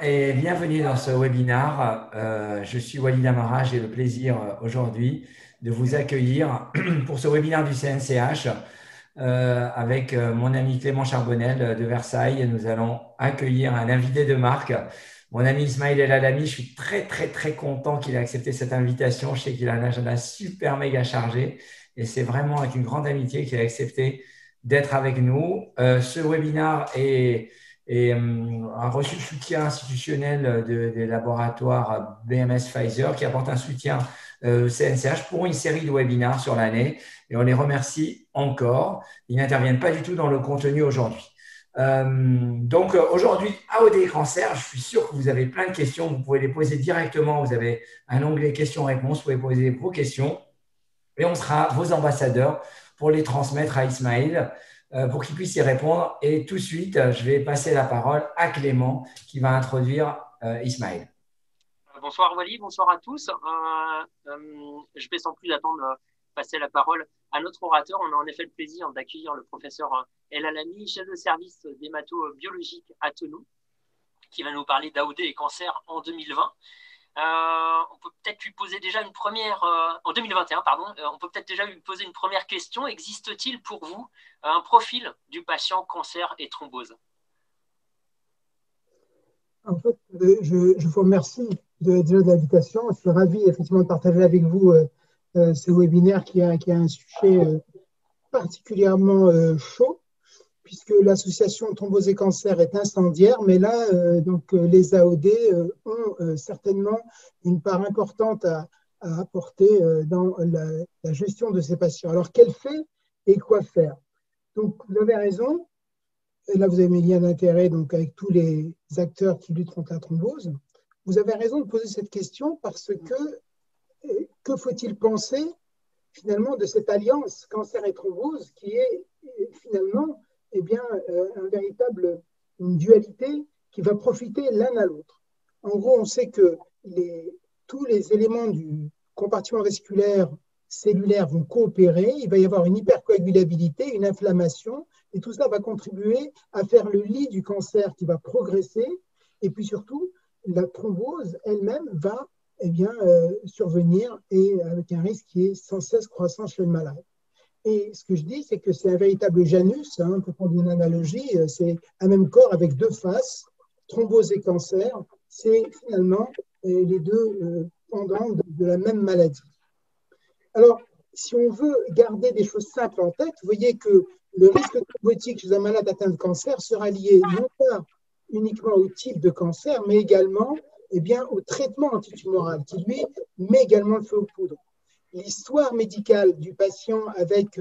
et bienvenue dans ce webinaire. Je suis Walid Amara, j'ai le plaisir aujourd'hui de vous accueillir pour ce webinaire du CNCH avec mon ami Clément Charbonnel de Versailles. Nous allons accueillir un invité de marque, mon ami Ismaël El Alami. Je suis très content qu'il ait accepté cette invitation. Je sais qu'il a un agenda super méga chargé et c'est vraiment avec une grande amitié qu'il a accepté d'être avec nous. Ce webinaire a reçu le soutien institutionnel des laboratoires BMS Pfizer qui apporte un soutien au CNCH pour une série de webinaires sur l'année et on les remercie encore. Ils n'interviennent pas du tout dans le contenu aujourd'hui. Donc aujourd'hui, AOD Cancer, je suis sûr que vous avez plein de questions. Vous pouvez les poser directement. Vous avez un onglet questions-réponses. Vous pouvez poser vos questions et on sera vos ambassadeurs pour les transmettre à Ismaël pour qu'il puisse y répondre. Et tout de suite, je vais passer la parole à Clément qui va introduire Ismaël. Bonsoir Wally, bonsoir à tous. Je vais sans plus attendre passer la parole à notre orateur. On a en effet le plaisir d'accueillir le professeur El Alami, chef de service d'hémato-biologique à Thonon, qui va nous parler d'AOD et cancer en 2020. On peut peut-être lui poser déjà une première, en 2021, pardon, on peut peut-être déjà lui poser une première question. Existe-t-il pour vous un profil du patient cancer et thrombose? En fait, je vous remercie de l'invitation. Je suis ravi effectivement de partager avec vous ce webinaire qui a un sujet particulièrement chaud, puisque l'association Thrombose et Cancer est incendiaire, mais là, les AOD ont certainement une part importante à apporter dans la gestion de ces patients. Alors, quel fait et quoi faire? Donc, vous avez raison. Et là, vous avez mes liens d'intérêt avec tous les acteurs qui luttent contre la thrombose. Vous avez raison de poser cette question parce que faut-il penser finalement de cette alliance cancer et thrombose qui est finalement une dualité qui va profiter l'un à l'autre. En gros, on sait que tous les éléments du compartiment vasculaire cellulaire vont coopérer, il va y avoir une hypercoagulabilité, une inflammation, et tout cela va contribuer à faire le lit du cancer qui va progresser, et puis surtout, la thrombose elle-même va survenir, et avec un risque qui est sans cesse croissant chez le malade. Et ce que je dis, c'est que c'est un véritable Janus, pour prendre une analogie, c'est un même corps avec deux faces, thrombose et cancer, c'est finalement les deux pendants de la même maladie. Alors, si on veut garder des choses simples en tête, vous voyez que le risque thrombotique chez un malade atteint de cancer sera lié non pas uniquement au type de cancer, mais également au traitement antitumoral qui, lui, met également le feu aux poudres. L'histoire médicale du patient avec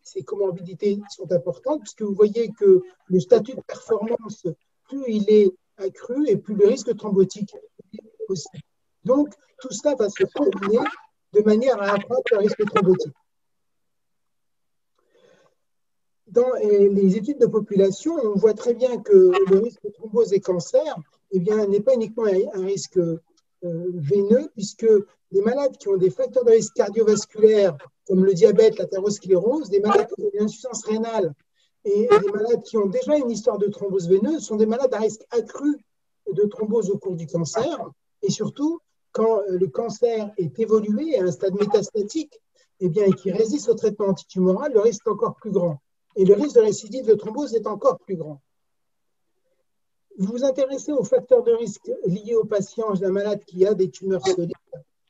ses comorbidités sont importantes, puisque vous voyez que le statut de performance, plus il est accru et plus le risque thrombotique est aussi. Donc, tout cela va se combiner de manière à accroître le risque thrombotique. Dans les études de population, on voit très bien que le risque de thrombose et cancer n'est pas uniquement un risque veineux, puisque les malades qui ont des facteurs de risque cardiovasculaires, comme le diabète, l'athérosclérose, des malades qui ont une insuffisance rénale et des malades qui ont déjà une histoire de thrombose veineuse, sont des malades à risque accru de thrombose au cours du cancer, et surtout, quand le cancer est évolué à un stade métastatique et qui résiste au traitement antitumoral, le risque est encore plus grand. Et le risque de récidive de thrombose est encore plus grand. Vous vous intéressez aux facteurs de risque liés au patient d'un malade qui a des tumeurs solides.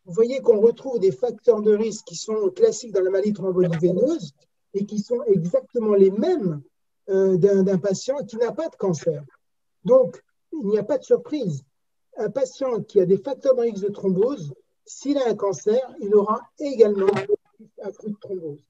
Vous voyez qu'on retrouve des facteurs de risque qui sont classiques dans la maladie thrombolytique veineuse et qui sont exactement les mêmes d'un patient qui n'a pas de cancer. Donc, il n'y a pas de surprise. Un patient qui a des facteurs de risque de thrombose, s'il a un cancer, il aura également un accru de thrombose.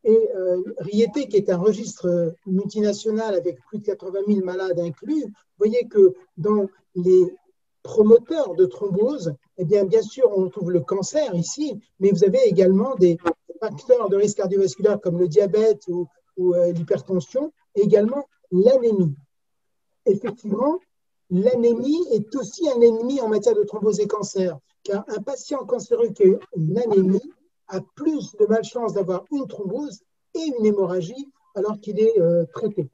Et Riete, qui est un registre multinational avec plus de 80 000 malades inclus, vous voyez que dans les promoteurs de thrombose, bien sûr, on trouve le cancer ici, mais vous avez également des facteurs de risque cardiovasculaire comme le diabète ou l'hypertension, et également l'anémie. Effectivement, l'anémie est aussi un ennemi en matière de thrombose et cancer, car un patient cancéreux qui a une anémie a plus de malchance d'avoir une thrombose et une hémorragie alors qu'il est traité.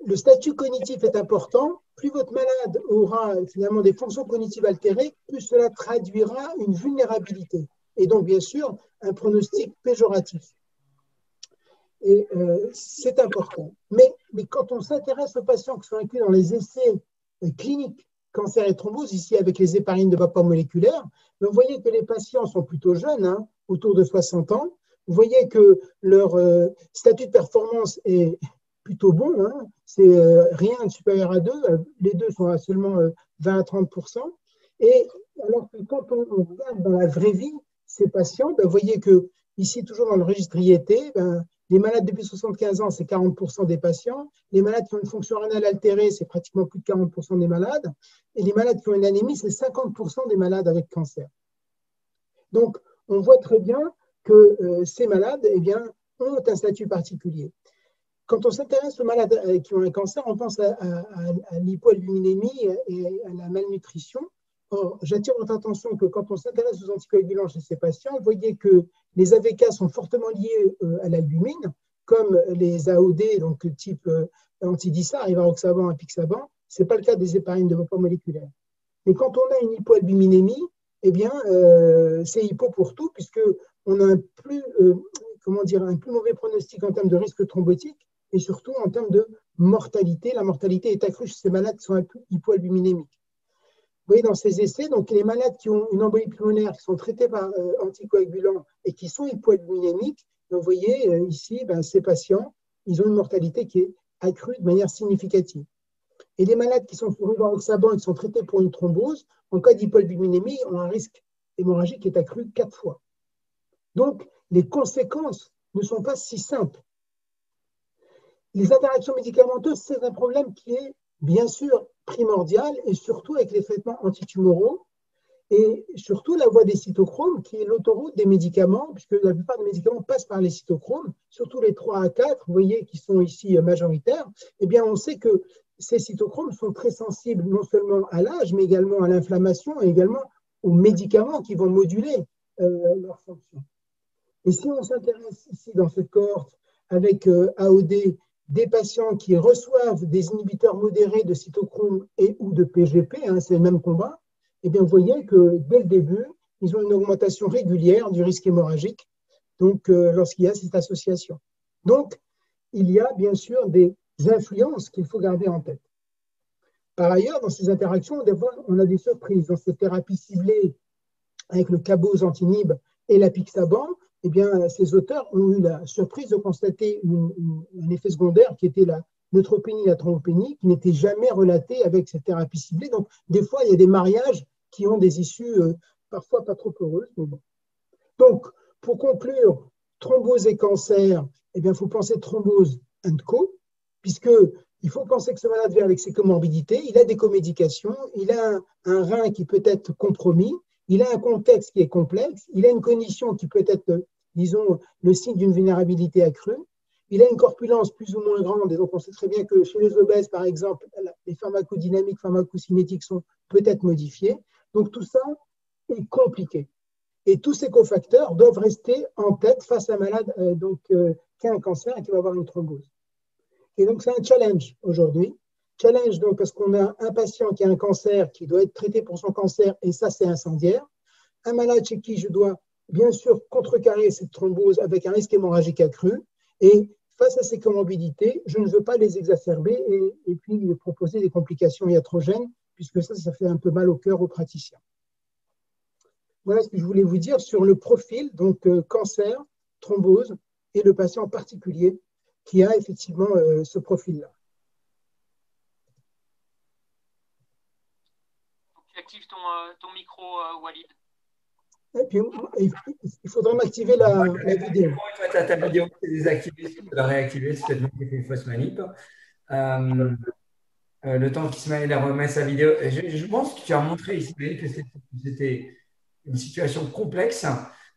le statut cognitif est important, plus votre malade aura finalement des fonctions cognitives altérées, plus cela traduira une vulnérabilité. Et donc, bien sûr, un pronostic péjoratif. Et c'est important. Mais quand on s'intéresse aux patients qui sont inclus dans les essais cliniques cancer et thrombose, ici avec les héparines de vapeur moléculaire, vous voyez que les patients sont plutôt jeunes, hein, autour de 60 ans. Vous voyez que leur statut de performance est plutôt bon, hein. C'est rien de supérieur à 2, les deux sont à seulement 20 à 30%. Et alors que quand on regarde dans la vraie vie ces patients, vous voyez que ici, toujours dans le registre IET, les malades depuis 75 ans, c'est 40% des patients. Les malades qui ont une fonction rénale altérée, c'est pratiquement plus de 40% des malades. Et les malades qui ont une anémie, c'est 50% des malades avec cancer. Donc, on voit très bien que ces malades eh bien, ont un statut particulier. Quand on s'intéresse aux malades qui ont un cancer, on pense à l'hypoalbuminémie et à la malnutrition. Or, j'attire votre attention que quand on s'intéresse aux anticoagulants chez ces patients, vous voyez que les AVK sont fortement liés à l'albumine, comme les AOD, donc type antidisar, ivaroxaban, apixaban. Ce n'est pas le cas des héparines de vapeur moléculaire. Mais quand on a une hypoalbuminémie, eh bien, c'est hypo pour tout, puisqu'on a un plus mauvais pronostic en termes de risque thrombotique et surtout en termes de mortalité. La mortalité est accrue chez ces malades qui sont hypoalbuminémiques. Vous voyez dans ces essais, donc les malades qui ont une embolie pulmonaire, qui sont traités par anticoagulants et qui sont hypoalbuminémiques, vous voyez ici, ces patients, ils ont une mortalité qui est accrue de manière significative. Et les malades qui sont sous rivaroxaban et qui sont traités pour une thrombose, en cas d'hypoalbuminémie, ont un risque hémorragique qui est accru 4 fois. Donc, les conséquences ne sont pas si simples. Les interactions médicamenteuses, c'est un problème qui est bien sûr primordial, et surtout avec les traitements antitumoraux, et surtout la voie des cytochromes, qui est l'autoroute des médicaments, puisque la plupart des médicaments passent par les cytochromes, surtout les 3 à 4, vous voyez, qui sont ici majoritaires. Eh bien, on sait que ces cytochromes sont très sensibles non seulement à l'âge, mais également à l'inflammation et également aux médicaments qui vont moduler leur fonction. Et si on s'intéresse ici dans cette cohorte avec AOD, des patients qui reçoivent des inhibiteurs modérés de cytochrome et ou de PGP, hein, c'est le même combat, eh bien, vous voyez que dès le début, ils ont une augmentation régulière du risque hémorragique, donc lorsqu'il y a cette association. Donc, il y a bien sûr des influences qu'il faut garder en tête. Par ailleurs, dans ces interactions, des fois, on a des surprises. Dans cette thérapie ciblée avec le cabozantinib et l'apixaban, eh bien, ces auteurs ont eu la surprise de constater un effet secondaire qui était la neutropénie et la thrombopénie, qui n'était jamais relaté avec cette thérapie ciblée. Donc, des fois, il y a des mariages qui ont des issues parfois pas trop heureuses. Mais bon. Donc, pour conclure, thrombose et cancer, eh bien, il faut penser thrombose and co, puisqu'il faut penser que ce malade vient avec ses comorbidités, il a des comédications, il a un rein qui peut être compromis, il a un contexte qui est complexe, il a une cognition qui peut être, disons, le signe d'une vulnérabilité accrue, il a une corpulence plus ou moins grande, et donc on sait très bien que chez les obèses, par exemple, les pharmacodynamiques, pharmacocinétiques sont peut-être modifiées. Donc tout ça est compliqué. Et tous ces cofacteurs doivent rester en tête face à un malade qui a un cancer et qui va avoir une thrombose. Et donc c'est un challenge aujourd'hui. Challenge donc parce qu'on a un patient qui a un cancer qui doit être traité pour son cancer, et ça c'est incendiaire. Un malade chez qui je dois bien sûr contrecarrer cette thrombose avec un risque hémorragique accru. Et face à ces comorbidités, je ne veux pas les exacerber et puis proposer des complications iatrogènes, puisque ça fait un peu mal au cœur aux praticiens. Voilà ce que je voulais vous dire sur le profil, donc cancer, thrombose, et le patient en particulier qui a effectivement ce profil-là. Tu actives ton micro, Walid. Et puis, il faudrait m'activer la vidéo. Toi, ta vidéo est désactivée, tu peux la réactiver, c'est peut-être moi qui ai fait une fausse manip. Le temps qu'il se met à remettre sa vidéo. Je pense que tu as montré ici que c'était une situation complexe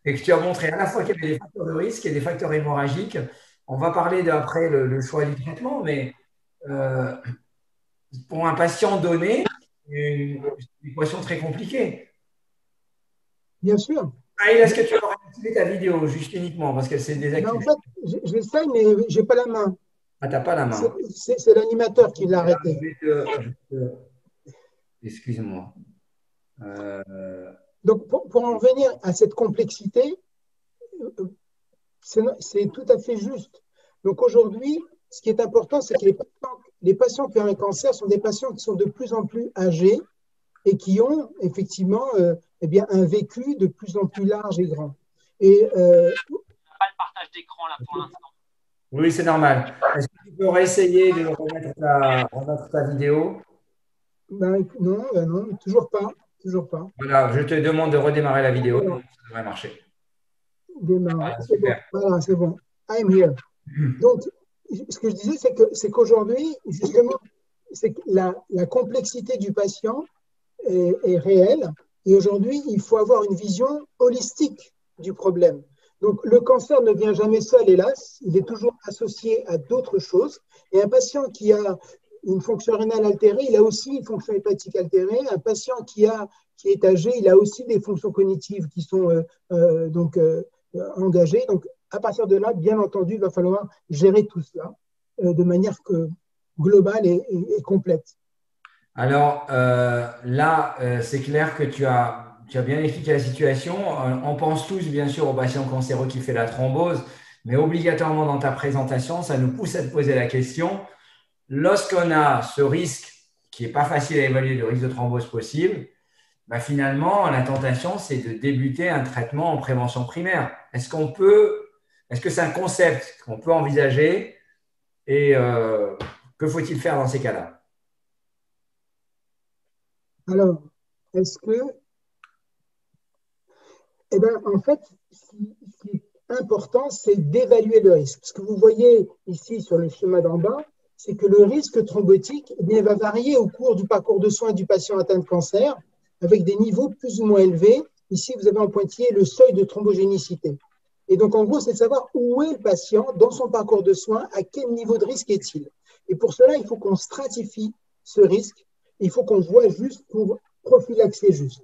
et que tu as montré à la fois qu'il y avait des facteurs de risque et des facteurs hémorragiques. On va parler après le choix du traitement, mais pour un patient donné, c'est une équation très compliquée. Bien sûr. Est-ce que tu vas réactiver ta vidéo juste uniquement parce qu'elle s'est désactivée? En fait, j'essaie, mais je n'ai pas la main. Ah, t'as pas la main. C'est l'animateur qui l'a arrêté. Excuse-moi. Donc, pour en revenir à cette complexité, c'est tout à fait juste. Donc aujourd'hui, ce qui est important, c'est que les patients qui ont un cancer sont des patients qui sont de plus en plus âgés et qui ont effectivement eh bien, un vécu de plus en plus large et grand. Et, On n'a pas le partage d'écran là pour l'instant. Oui, c'est normal. Est-ce que tu peux réessayer de remettre ta vidéo? ben, non, non, toujours pas. Toujours pas. Voilà, je te demande de redémarrer la vidéo. Voilà, Donc, ça devrait marcher. démarrer. Voilà, C'est bon. super. Voilà, c'est bon. I'm here. Donc, ce que je disais, c'est qu'aujourd'hui, justement, c'est que la complexité du patient est réelle. Et aujourd'hui, il faut avoir une vision holistique du problème. Donc, le cancer ne vient jamais seul, hélas. Il est toujours associé à d'autres choses. Et un patient qui a une fonction rénale altérée, il a aussi une fonction hépatique altérée. Un patient qui est âgé, il a aussi des fonctions cognitives qui sont engagées. Donc, à partir de là, bien entendu, il va falloir gérer tout cela de manière globale et complète. Alors là, c'est clair que tu as bien expliqué la situation. On pense tous, bien sûr, au patient cancéreux qui fait la thrombose, mais obligatoirement dans ta présentation, ça nous pousse à te poser la question. Lorsqu'on a ce risque qui n'est pas facile à évaluer, le risque de thrombose possible, bah finalement, la tentation, c'est de débuter un traitement en prévention primaire. Est-ce que c'est un concept qu'on peut envisager et que faut-il faire dans ces cas-là? Alors, est-ce que, eh bien, en fait, ce qui est important, c'est d'évaluer le risque. Ce que vous voyez ici sur le schéma d'en bas, c'est que le risque thrombotique eh bien, va varier au cours du parcours de soins du patient atteint de cancer, avec des niveaux plus ou moins élevés. Ici, vous avez en pointillé le seuil de thrombogénicité. Et donc, en gros, c'est de savoir où est le patient dans son parcours de soins, à quel niveau de risque est-il. Et pour cela, il faut qu'on stratifie ce risque. Il faut qu'on voit juste pour prophylaxer juste.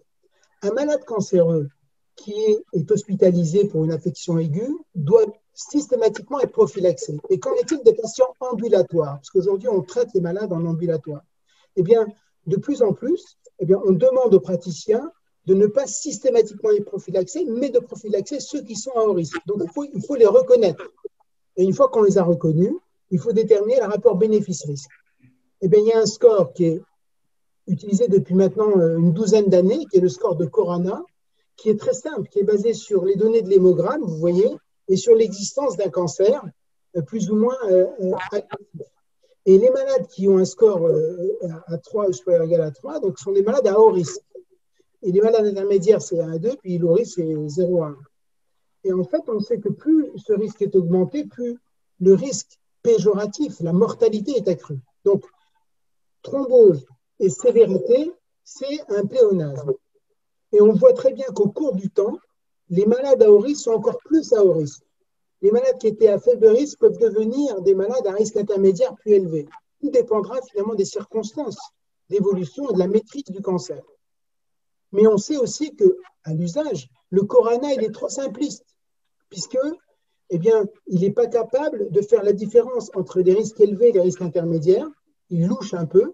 Un malade cancéreux qui est hospitalisé pour une affection aiguë doit systématiquement être prophylaxé. Et qu'en est-il des patients ambulatoires? Parce qu'aujourd'hui, on traite les malades en ambulatoire. Eh bien, de plus en plus, eh bien, on demande aux praticiens de ne pas systématiquement les prophylaxer, mais de prophylaxer ceux qui sont à haut risque. Donc, il faut les reconnaître. Et une fois qu'on les a reconnus, il faut déterminer le rapport bénéfice-risque. Eh bien, il y a un score qui est utilisé depuis maintenant une douzaine d'années, qui est le score de Corana, qui est très simple, qui est basé sur les données de l'hémogramme, vous voyez, et sur l'existence d'un cancer plus ou moins agressif. Et les malades qui ont un score à 3 ou supérieur ou égal à 3, donc sont des malades à haut risque. Et les malades intermédiaires, c'est 1 à 2, puis le risque, c'est 0 à 1. Et en fait, on sait que plus ce risque est augmenté, plus le risque péjoratif, la mortalité est accrue. Donc, thrombose et sévérité, c'est un pléonasme. Et on voit très bien qu'au cours du temps, les malades à haut risque sont encore plus à haut risque. Les malades qui étaient à faible risque peuvent devenir des malades à risque intermédiaire plus élevé. Tout dépendra finalement des circonstances d'évolution et de la maîtrise du cancer. Mais on sait aussi qu'à l'usage, le Corana, il est trop simpliste, puisque eh bien, il n'est pas capable de faire la différence entre les risques élevés et les risques intermédiaires. Il louche un peu,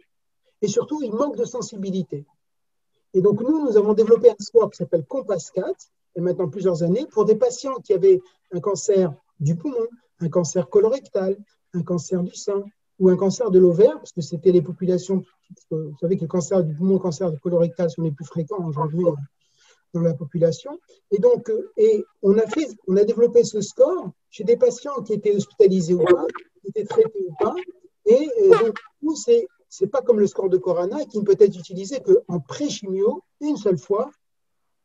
et surtout, il manque de sensibilité. Et donc, nous avons développé un score qui s'appelle COMPASS-4, il y a maintenant plusieurs années, pour des patients qui avaient un cancer du poumon, un cancer colorectal, un cancer du sein ou un cancer de l'ovaire, parce que c'était les populations, vous savez que le cancer du poumon et le cancer du colorectal sont les plus fréquents aujourd'hui dans la population. Et donc, on a développé ce score chez des patients qui étaient hospitalisés ou pas, qui étaient traités ou pas. Et donc, nous, c'est pas comme le score de Corana qui ne peut être utilisé qu'en pré-chimio, une seule fois,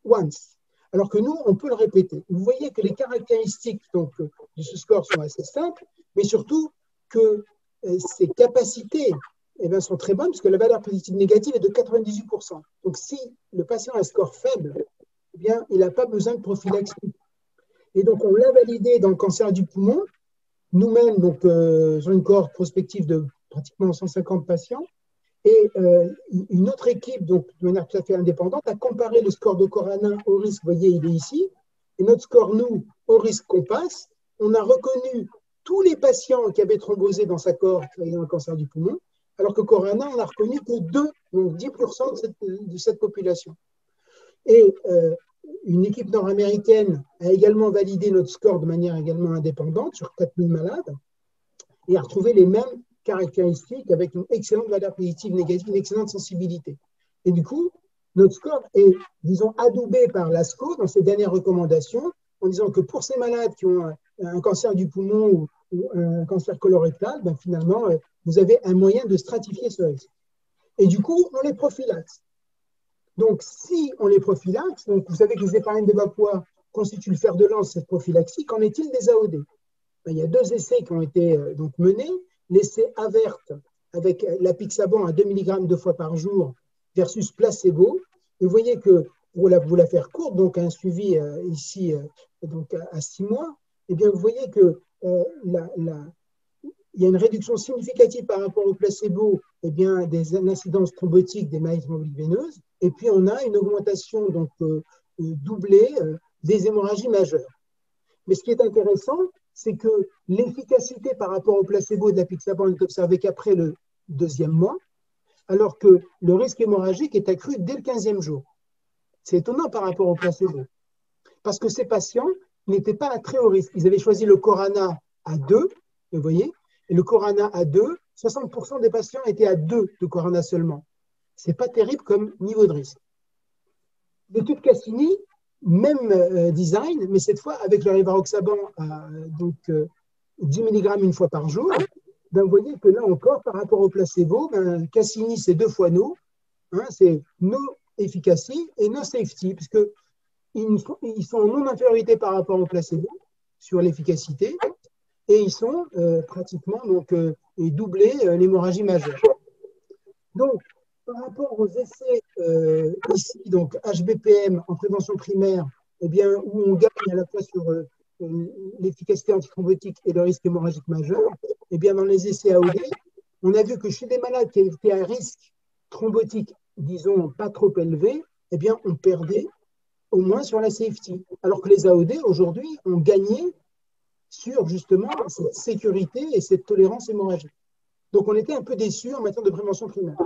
once. Alors que nous, on peut le répéter. Vous voyez que les caractéristiques donc, de ce score sont assez simples, mais surtout que ses capacités eh bien, sont très bonnes, puisque la valeur positive négative est de 98%. Donc, si le patient a un score faible, eh bien, il n'a pas besoin de prophylaxie. Et donc, on l'a validé dans le cancer du poumon, nous-mêmes, donc, sur une cohorte prospective de pratiquement 150 patients. Et une autre équipe, donc de manière tout à fait indépendante, a comparé le score de Corana au risque, vous voyez, il est ici, et notre score, nous, au risque qu'on passe. On a reconnu tous les patients qui avaient thrombosé dans sa cohorte ayant un cancer du poumon, alors que Corona, on n'a reconnu que 2, donc 10% de cette population. Et une équipe nord-américaine a également validé notre score de manière également indépendante sur 4000 malades et a retrouvé les mêmes caractéristiques avec une excellente valeur positive négative, une excellente sensibilité. Et du coup, notre score est, disons, adoubé par l'ASCO dans ses dernières recommandations en disant que pour ces malades qui ont un cancer du poumon ou un cancer colorectal, ben finalement, vous avez un moyen de stratifier ce risque. Et du coup, on les prophylaxe. Donc, si on les prophylaxe, donc vous savez que les héparines de Vapua constituent le fer de lance de cette prophylaxie, qu'en est-il des AOD? Ben, il y a 2 essais qui ont été donc menés. L'essai AVERT avec l'apixaban à 2 mg 2 fois par jour versus placebo. Et vous voyez que, pour vous la faire courte, donc un suivi ici donc à 6 mois, eh bien, vous voyez que il y a une réduction significative par rapport au placebo eh bien, des incidences thrombotiques des maladies thrombotiques veineuses. Et puis, on a une augmentation donc, doublée des hémorragies majeures. Mais ce qui est intéressant, c'est que l'efficacité par rapport au placebo de l'apixaban n'est observée qu'après le 2e mois, alors que le risque hémorragique est accru dès le 15e jour. C'est étonnant par rapport au placebo. Parce que ces patients n'étaient pas à très haut risque. Ils avaient choisi le Corana à 2, vous voyez, et le Corana à 2, 60% des patients étaient à 2 de Corana seulement. Ce n'est pas terrible comme niveau de risque. L'étude Cassini, même design, mais cette fois avec le rivaroxaban à donc, 10 mg une fois par jour. Ben, vous voyez que là encore, par rapport au placebo, ben, Cassini, c'est 2 fois no, hein, c'est no efficacy et no safety, puisqu'ils sont en non-infériorité par rapport au placebo sur l'efficacité, et ils sont pratiquement donc, doublés l'hémorragie majeure. Donc, par rapport aux essais ici, donc HBPM en prévention primaire, eh bien, où on gagne à la fois sur l'efficacité antithrombotique et le risque hémorragique majeur, eh bien, dans les essais AOD, on a vu que chez des malades qui étaient à risque thrombotique, disons, pas trop élevé, eh bien, on perdait au moins sur la safety. Alors que les AOD, aujourd'hui, ont gagné sur, justement, cette sécurité et cette tolérance hémorragique. Donc, on était un peu déçus en matière de prévention primaire.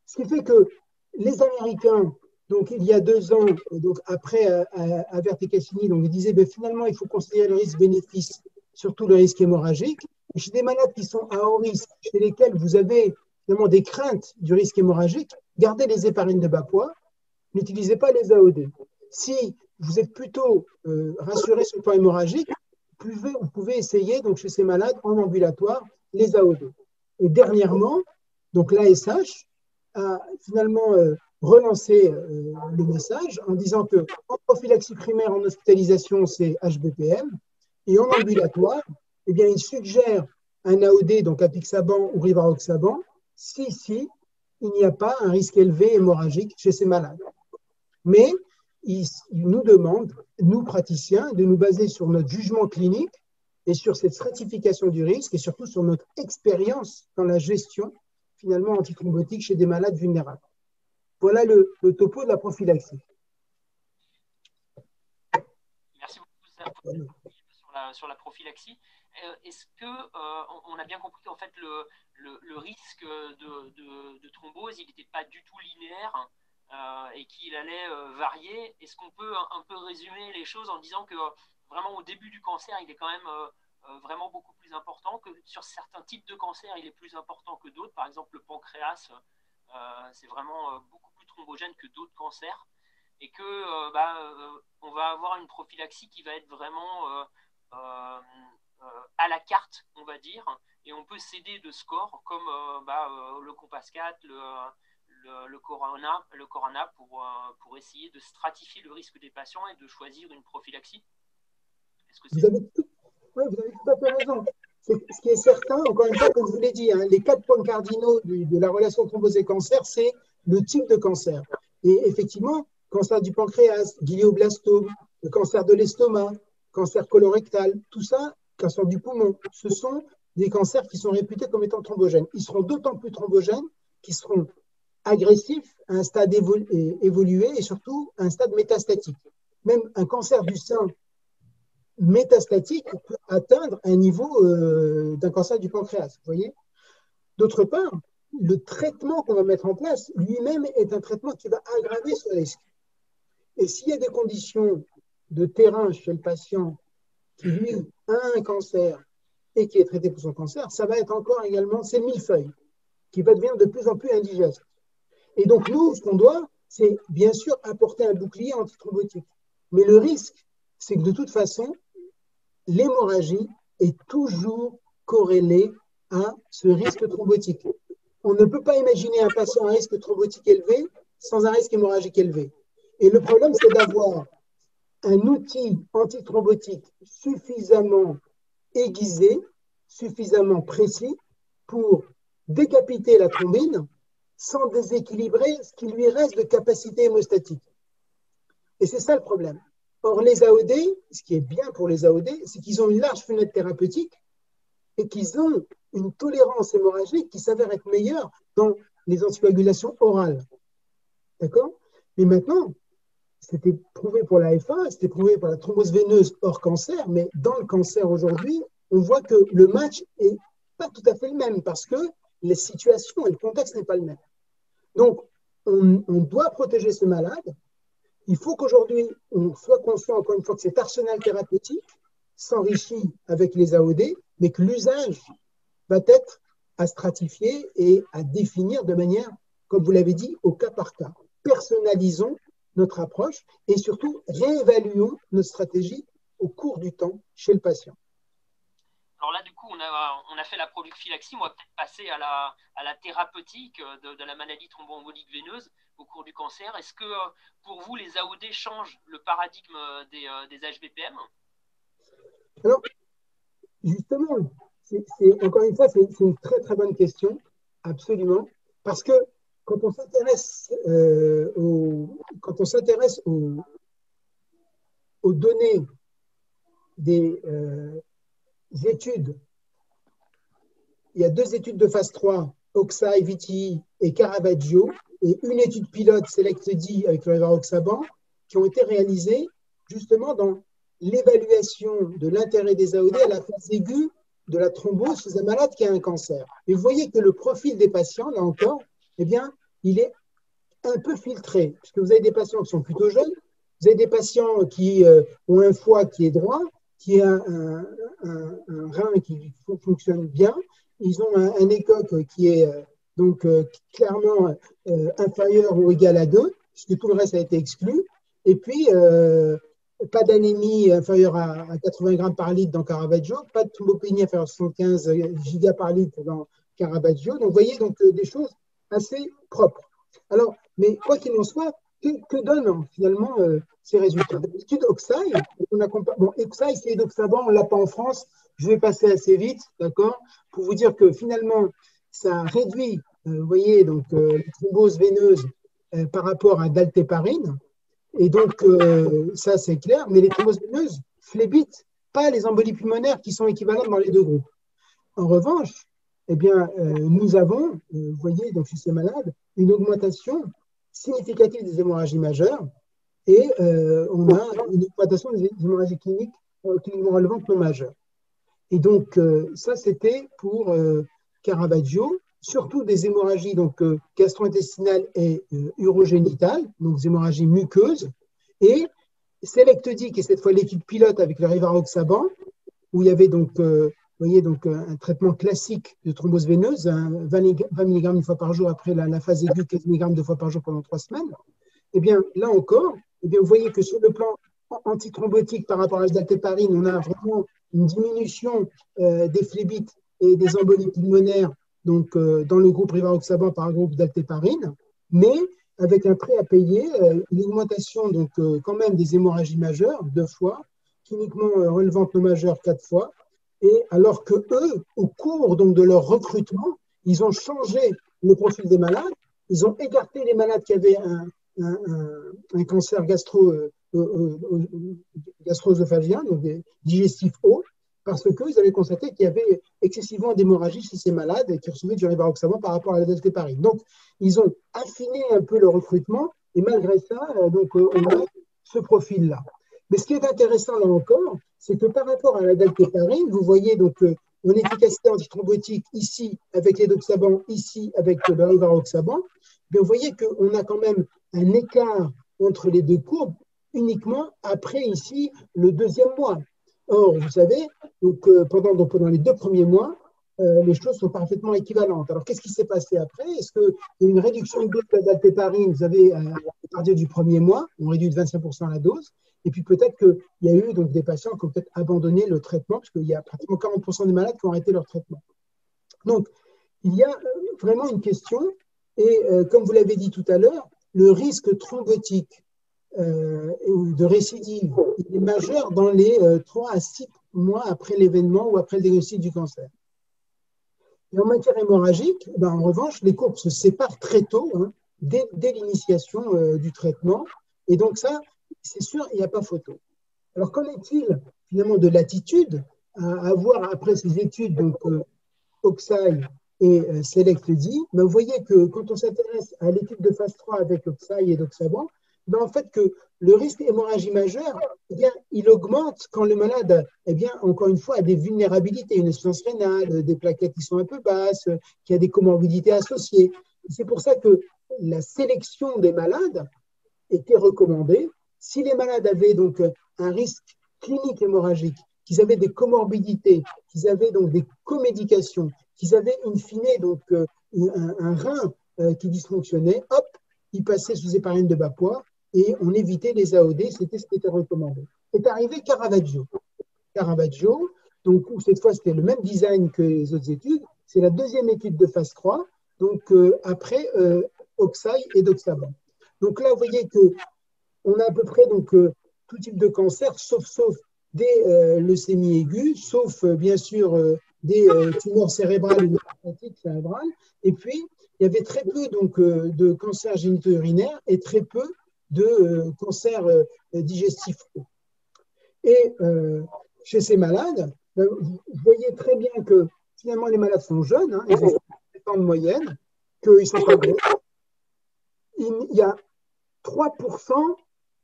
Ce qui fait que les Américains, donc il y a 2 ans, donc après Avert et Cassini, donc ils disaient ben, finalement il faut considérer le risque-bénéfice, surtout le risque hémorragique. Et chez des malades qui sont à haut risque, chez lesquels vous avez finalement des craintes du risque hémorragique, gardez les héparines de bas poids, n'utilisez pas les AOD. Si vous êtes plutôt rassuré sur le plan hémorragique, vous pouvez essayer donc chez ces malades en ambulatoire les AOD. Et dernièrement, donc l'ASH a finalement relancé le message en disant qu'en prophylaxie primaire en hospitalisation, c'est HBPM, et en ambulatoire, eh bien, il suggère un AOD, donc apixaban ou rivaroxaban, si il n'y a pas un risque élevé hémorragique chez ces malades. Mais il nous demande, nous praticiens, de nous baser sur notre jugement clinique et sur cette stratification du risque et surtout sur notre expérience dans la gestion finalement antithrombotique chez des malades vulnérables. Voilà le topo de la prophylaxie. Merci beaucoup sur la prophylaxie. Est-ce qu'on a bien compris en fait le risque de thrombose, il n'était pas du tout linéaire et qu'il allait varier? Est-ce qu'on peut un peu résumer les choses en disant que vraiment au début du cancer, il est quand même vraiment beaucoup plus important, que sur certains types de cancers, il est plus important que d'autres. Par exemple, le pancréas, c'est vraiment beaucoup plus thrombogène que d'autres cancers, et que on va avoir une prophylaxie qui va être vraiment à la carte, on va dire, et on peut s'aider de scores comme le COMPASS-4, le Corana pour essayer de stratifier le risque des patients et de choisir une prophylaxie. Vous avez tout à fait raison. Ce qui est certain, encore une fois, comme je vous l'ai dit, hein, les 4 points cardinaux de la relation thrombose et cancer, c'est le type de cancer. Et effectivement, cancer du pancréas, glioblastome, le cancer de l'estomac, cancer colorectal, tout ça, cancer du poumon, ce sont des cancers qui sont réputés comme étant thrombogènes. Ils seront d'autant plus thrombogènes qu'ils seront agressifs à un stade évolué et surtout à un stade métastatique. Même un cancer du sein métastatique peut atteindre un niveau d'un cancer du pancréas. Vous voyez? D'autre part, le traitement qu'on va mettre en place lui-même est un traitement qui va aggraver ce risque. Et s'il y a des conditions de terrain chez le patient qui, lui, a un cancer et qui est traité pour son cancer, ça va être encore également, c'est le millefeuille, qui va devenir de plus en plus indigeste. Et donc, nous, ce qu'on doit, c'est bien sûr apporter un bouclier antithrombotique. Mais le risque, c'est que de toute façon, l'hémorragie est toujours corrélée à ce risque thrombotique. On ne peut pas imaginer un patient à risque thrombotique élevé sans un risque hémorragique élevé. Et le problème, c'est d'avoir un outil antithrombotique suffisamment aiguisé, suffisamment précis pour décapiter la thrombine sans déséquilibrer ce qui lui reste de capacité hémostatique. Et c'est ça le problème. Or, les AOD, ce qui est bien pour les AOD, c'est qu'ils ont une large fenêtre thérapeutique et qu'ils ont une tolérance hémorragique qui s'avère être meilleure dans les anticoagulations orales. D'accord? Mais maintenant, c'était prouvé pour la FA, c'était prouvé pour la thrombose veineuse hors cancer, mais dans le cancer aujourd'hui, on voit que le match n'est pas tout à fait le même parce que les situations et le contexte n'est pas le même. Donc, on doit protéger ce malade. Il faut qu'aujourd'hui, on soit conscient, encore une fois, que cet arsenal thérapeutique s'enrichit avec les AOD, mais que l'usage va être à stratifier et à définir de manière, comme vous l'avez dit, au cas par cas. Personnalisons notre approche et surtout réévaluons notre stratégie au cours du temps chez le patient. Alors là, du coup, on a fait la prophylaxie. On va peut-être passer à la thérapeutique de la maladie thromboembolique veineuse au cours du cancer. Est-ce que pour vous, les AOD changent le paradigme des HVPM? Alors, justement, encore une fois, c'est une très très bonne question, absolument, parce que quand on s'intéresse aux données des études, il y a 2 études de phase 3, Oxai, VTI et Caravaggio, et une étude pilote SelectD avec le rivaroxaban, qui ont été réalisées justement dans l'évaluation de l'intérêt des AOD à la phase aiguë de la thrombose chez un malade qui a un cancer. Et vous voyez que le profil des patients, là encore, eh bien, il est un peu filtré, puisque vous avez des patients qui sont plutôt jeunes, vous avez des patients qui ont un foie qui est droit, qui a un rein qui fonctionne bien, ils ont un écoque qui est clairement inférieur ou égal à 2, puisque tout le reste a été exclu, et puis pas d'anémie inférieure à 80 grammes par litre dans Caravaggio, pas de thrombopénie inférieure à 75 giga par litre dans Caravaggio. Donc, vous voyez des choses assez propres. Alors, mais quoi qu'il en soit, que donnent finalement ces résultats? L'étude Oxai, Oxai, c'est Edoxaban, on ne l'a pas en France. Je vais passer assez vite, d'accord, pour vous dire que finalement, ça réduit, vous voyez, donc les thromboses veineuses par rapport à daltéparine. Et donc, ça, c'est clair. Mais les thromboses veineuses phlébitent pas les embolies pulmonaires qui sont équivalentes dans les 2 groupes. En revanche, eh bien, nous avons, vous voyez, donc chez ces malades, une augmentation significative des hémorragies majeures et on a une augmentation des hémorragies cliniques cliniquement relevantes non majeures. Et donc, ça, c'était pour Caravaggio, surtout des hémorragies gastro-intestinales et urogénitales, donc des hémorragies muqueuses, et SelectD, qui est cette fois l'étude pilote avec le rivaroxaban, où il y avait donc, vous voyez, donc un traitement classique de thrombose veineuse, 20 mg une fois par jour après la phase aiguë, 15 mg 2 fois par jour pendant 3 semaines. Eh bien, là encore, eh bien, vous voyez que sur le plan antithrombotique par rapport à l'aldaltéparine, on a vraiment une diminution des phlébites et des embolies pulmonaires donc, dans le groupe rivaroxaban par un groupe d'altéparine, mais avec un prix à payer, une augmentation donc, quand même des hémorragies majeures 2 fois, cliniquement relevantes non majeures 4 fois, et alors que eux, au cours donc, de leur recrutement, ils ont changé le profil des malades, ils ont écarté les malades qui avaient un cancer gastro-œsophagien, donc digestif haut, parce qu'ils avaient constaté qu'il y avait excessivement d'hémorragie chez ces malades qui recevaient du rivaroxaban par rapport à la daltéparine. Donc, ils ont affiné un peu le recrutement, et malgré ça, donc, on a ce profil-là. Mais ce qui est intéressant là encore, c'est que par rapport à la daltéparine, vous voyez donc en efficacité antithrombotique ici avec l'édoxaban, ici avec le rivaroxaban, vous voyez qu'on a quand même un écart entre les deux courbes uniquement après ici le deuxième mois. Or, vous savez, donc, pendant les 2 premiers mois, les choses sont parfaitement équivalentes. Alors, qu'est-ce qui s'est passé après? Est-ce qu'il y a une réduction de dose de la daltéparine? Vous avez, à partir du premier mois, on réduit de 25% la dose. Et puis, peut-être qu'il y a eu donc, des patients qui ont peut-être abandonné le traitement, parce qu'il y a pratiquement 40% des malades qui ont arrêté leur traitement. Donc, il y a vraiment une question. Et comme vous l'avez dit tout à l'heure, le risque thrombotique ou de récidive il est majeur dans les 3 à 6 mois après l'événement ou après le diagnostic du cancer. Et en matière hémorragique, en revanche, les courbes se séparent très tôt, hein, dès l'initiation du traitement. Et donc ça, c'est sûr, il n'y a pas photo. Alors qu'en est-il finalement de l'attitude à avoir après ces études, donc Oxai et SELECT-D, vous voyez que quand on s'intéresse à l'étude de phase 3 avec Oxai et Doxaban, en fait que le risque hémorragie majeure, il augmente quand le malade, encore une fois, a des vulnérabilités, une insuffisance rénale, des plaquettes qui sont un peu basses, qui a des comorbidités associées. C'est pour ça que la sélection des malades était recommandée. Si les malades avaient donc un risque clinique hémorragique, qu'ils avaient des comorbidités, qu'ils avaient donc des comédications, qu'ils avaient in fine donc un rein qui dysfonctionnait, hop, ils passaient sous héparine de bas poids et on évitait les AOD, c'était ce qui était recommandé. Est arrivé Caravaggio. Caravaggio, donc cette fois c'était le même design que les autres études, c'est la deuxième étude de phase 3, donc après Oxai et Doxaban. Donc là, vous voyez qu'on a à peu près donc, tout type de cancer, sauf des leucémies aiguës, sauf bien sûr des tumeurs cérébrales ou métastatiques cérébrales, et puis il y avait très peu donc, de cancers génito-urinaires et très peu de cancers digestifs. Et chez ces malades, vous voyez très bien que finalement les malades sont jeunes, hein, ils ont 7 ans de moyenne, qu'ils ne sont pas gros. Il y a 3%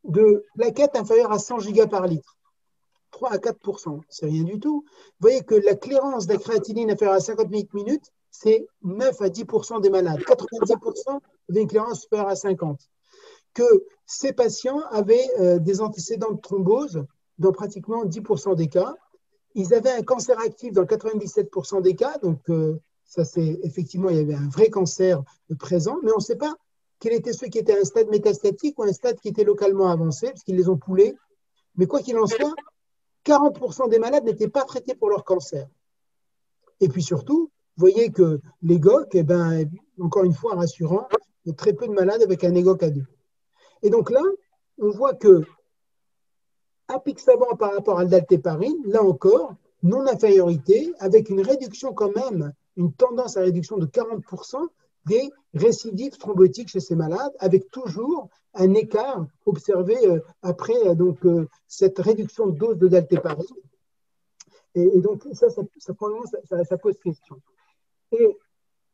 de plaquettes inférieures à 100 gigas par litre. 3 à 4%, c'est rien du tout. Vous voyez que la clairance de la créatinine inférieure à 50 minutes, c'est 9 à 10% des malades. 90% avaient une clairance supérieure à 50. Que ces patients avaient des antécédents de thrombose dans pratiquement 10% des cas. Ils avaient un cancer actif dans 97% des cas. Donc, ça, c'est effectivement, il y avait un vrai cancer présent, mais on ne sait pas quels étaient ceux qui étaient à un stade métastatique ou un stade qui était localement avancé, parce qu'ils les ont poulés. Mais quoi qu'il en soit, 40% des malades n'étaient pas traités pour leur cancer. Et puis surtout, vous voyez que l'EGOC, encore une fois rassurant, il y a très peu de malades avec un EGOC à 2. Et donc là, on voit que apixaban par rapport à l'aldaltéparine, là encore, non-infériorité, avec une réduction quand même, une tendance à réduction de 40% des récidives thrombotiques chez ces malades, avec toujours un écart observé après donc, cette réduction de dose de daltéparine. Et donc, ça pose question. Et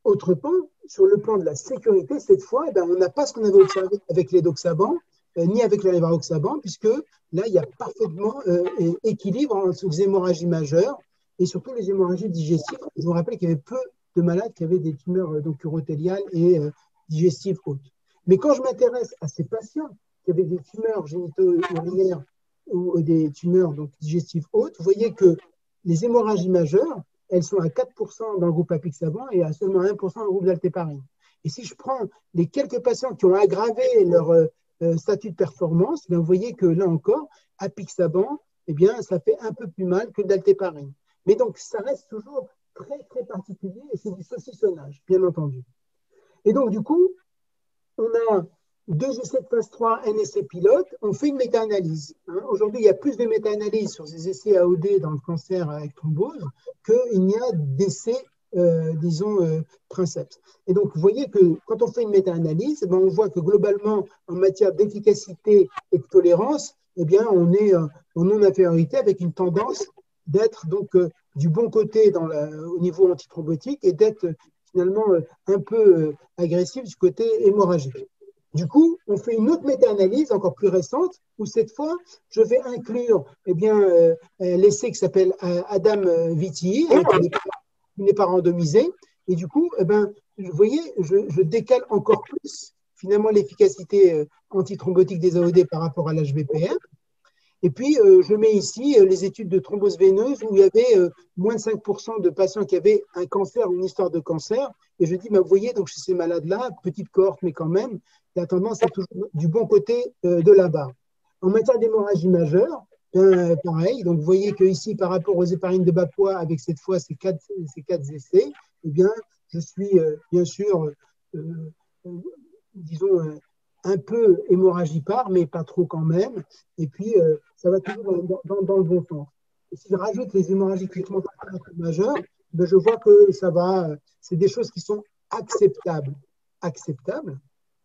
autre point, sur le plan de la sécurité, cette fois, on n'a pas ce qu'on avait observé avec les doxaban, ni avec le rivaroxaban, puisque là, il y a parfaitement équilibre entre les hémorragies majeures et surtout les hémorragies digestives. Je vous rappelle qu'il y avait peu de malades qui avaient des tumeurs donc, urothéliales et digestives hautes. Mais quand je m'intéresse à ces patients qui avaient des tumeurs génito-urinaires ou des tumeurs donc, digestives hautes, vous voyez que les hémorragies majeures, elles sont à 4% dans le groupe apixaban et à seulement 1% dans le groupe daltéparine. Et si je prends les quelques patients qui ont aggravé leur statut de performance, vous voyez que là encore, apixaban, ça fait un peu plus mal que le daltéparine. Mais donc, ça reste toujours très, très particulier et c'est du saucissonnage, bien entendu. Et donc, du coup, on a 2 essais de phase 3, un essai pilote, on fait une méta-analyse. Hein. Aujourd'hui, il y a plus de méta-analyses sur ces essais AOD dans le cancer avec thrombose qu'il n'y a d'essais, princeps. Et donc, vous voyez que quand on fait une méta-analyse, on voit que globalement, en matière d'efficacité et de tolérance, on est en non-infériorité avec une tendance d'être donc du bon côté au niveau antithrombotique et d'être finalement un peu agressif du côté hémorragique. Du coup, on fait une autre méta-analyse encore plus récente où cette fois, je vais inclure l'essai qui s'appelle Adam Viti, qui n'est pas randomisé. Et du coup, vous voyez, je décale encore plus finalement l'efficacité antithrombotique des AOD par rapport à l'HVPM. Et puis, je mets ici les études de thrombose veineuse où il y avait moins de 5% de patients qui avaient un cancer ou une histoire de cancer. Et je dis, vous voyez, donc chez ces malades-là, petite cohorte, mais quand même, la tendance est toujours du bon côté de la barre. En matière d'hémorragie majeure, pareil. Donc, vous voyez qu'ici, par rapport aux héparines de bas poids, avec cette fois ces quatre essais, eh bien, je suis bien sûr, disons, un peu hémorragipare, mais pas trop quand même. Et puis, ça va toujours dans le bon sens. Et si je rajoute les hémorragies critiquement majeures, je vois que ça va, c'est des choses qui sont acceptables. Acceptables.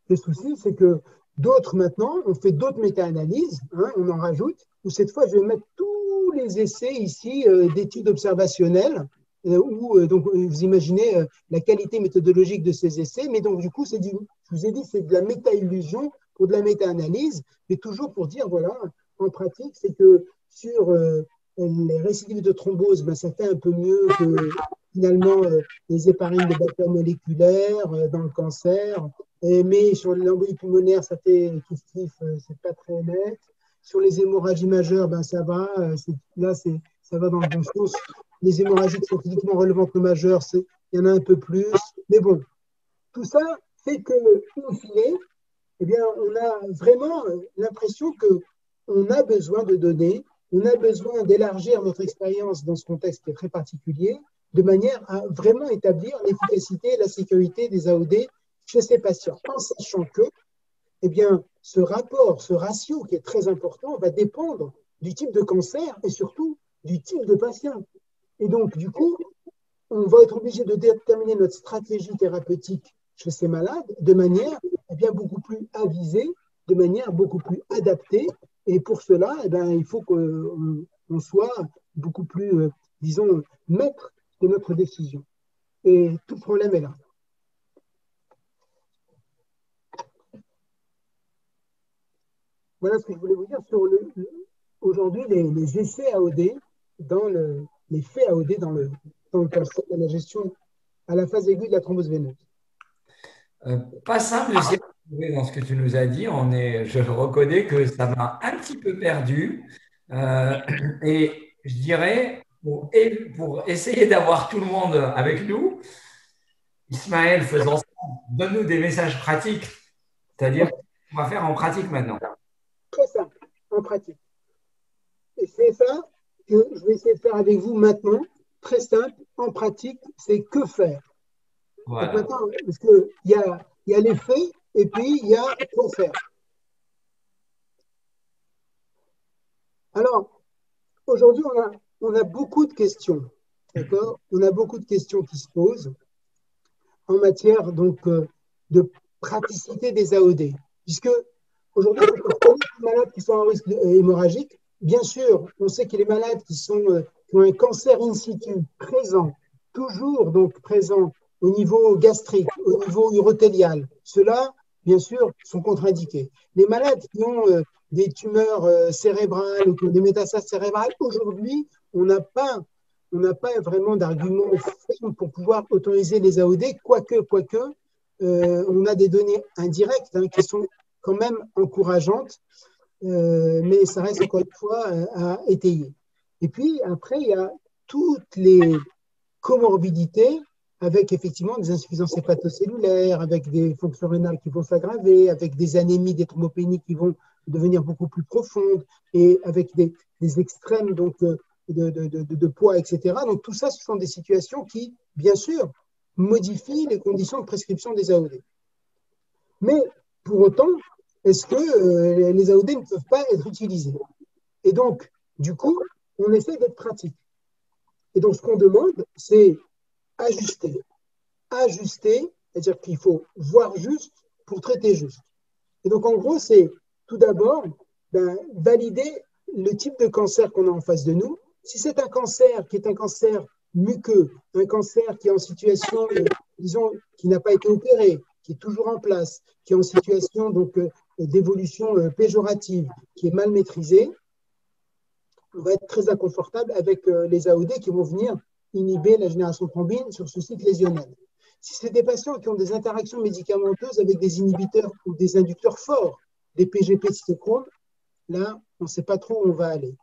Le souci, c'est que d'autres, maintenant, on fait d'autres méta-analyses, on en rajoute, où cette fois, je vais mettre tous les essais ici d'études observationnelles, où donc, vous imaginez la qualité méthodologique de ces essais, mais donc du coup, je vous ai dit, c'est de la méta-illusion pour de la méta-analyse, mais toujours pour dire, voilà, en pratique, c'est que sur les récidives de thrombose, ça fait un peu mieux que finalement les héparines de bas moléculaires dans le cancer, mais sur l'embolie pulmonaire, ça fait kiff-kiff, c'est pas très net. Sur les hémorragies majeures, ça va, là, ça va dans le bon sens. Les hémorragies qui sont cliniquement relevantes majeures, il y en a un peu plus. Mais bon, tout ça fait que, au fine, eh bien, on a vraiment l'impression qu'on a besoin de données, on a besoin d'élargir notre expérience dans ce contexte qui est très particulier, de manière à vraiment établir l'efficacité et la sécurité des AOD chez ces patients, en sachant que eh bien, ce rapport, ce ratio qui est très important, va dépendre du type de cancer et surtout du type de patient. Et donc, du coup, on va être obligé de déterminer notre stratégie thérapeutique chez ces malades de manière beaucoup plus avisée, de manière beaucoup plus adaptée. Et pour cela, il faut qu'on soit beaucoup plus, disons, maître de notre décision. Et tout le problème est là. Voilà ce que je voulais vous dire sur aujourd'hui les essais AOD, les faits AOD dans le cancer, dans la gestion à la phase aiguë de la thrombose veineuse. Pas simple de s'y retrouver dans ce que tu nous as dit. Je reconnais que ça m'a un petit peu perdu. Et je dirais, pour essayer d'avoir tout le monde avec nous, Ismaël, faisons ça. Donne-nous des messages pratiques. C'est-à-dire, qu'on va faire en pratique maintenant. Très simple, en pratique. Et c'est ça que je vais essayer de faire avec vous maintenant. Très simple, en pratique, c'est que faire. Voilà. Donc maintenant, parce qu'il y a les faits et puis il y a quoi faire. Alors, aujourd'hui, on a beaucoup de questions. D'accord ? On a beaucoup de questions qui se posent en matière donc, de praticité des AOD. Puisque aujourd'hui, on connaît les malades qui sont en risque hémorragique. Bien sûr, on sait que les malades qui ont un cancer in situ présent, toujours donc présent au niveau gastrique, au niveau urothélial, ceux-là, bien sûr, sont contre-indiqués. Les malades qui ont des tumeurs cérébrales ou qui ont des métastases cérébrales, aujourd'hui, on n'a pas vraiment d'argument ferme pour pouvoir autoriser les AOD, quoique on a des données indirectes qui sont quand même encourageantes, mais ça reste encore une fois à étayer. Et puis après, il y a toutes les comorbidités avec effectivement des insuffisances hépatocellulaires, avec des fonctions rénales qui vont s'aggraver, avec des anémies, des thrombopénies qui vont devenir beaucoup plus profondes, et avec des extrêmes donc, de poids, etc. Donc tout ça, ce sont des situations qui, bien sûr, modifient les conditions de prescription des AOD. Mais pour autant, est-ce que les AOD ne peuvent pas être utilisés? Et donc, du coup, on essaie d'être pratique. Et donc, ce qu'on demande, c'est ajuster. Ajuster, c'est-à-dire qu'il faut voir juste pour traiter juste. Et donc, en gros, c'est tout d'abord valider le type de cancer qu'on a en face de nous. Si c'est un cancer qui est un cancer muqueux, un cancer qui est en situation, disons, qui n'a pas été opéré, qui est toujours en place, qui est en situation d'évolution péjorative, qui est mal maîtrisée, on va être très inconfortable avec les AOD qui vont venir inhiber la génération de thrombine sur ce site lésionnel. Si c'est des patients qui ont des interactions médicamenteuses avec des inhibiteurs ou des inducteurs forts, des PGP de cytochrome, là, on ne sait pas trop où on va aller.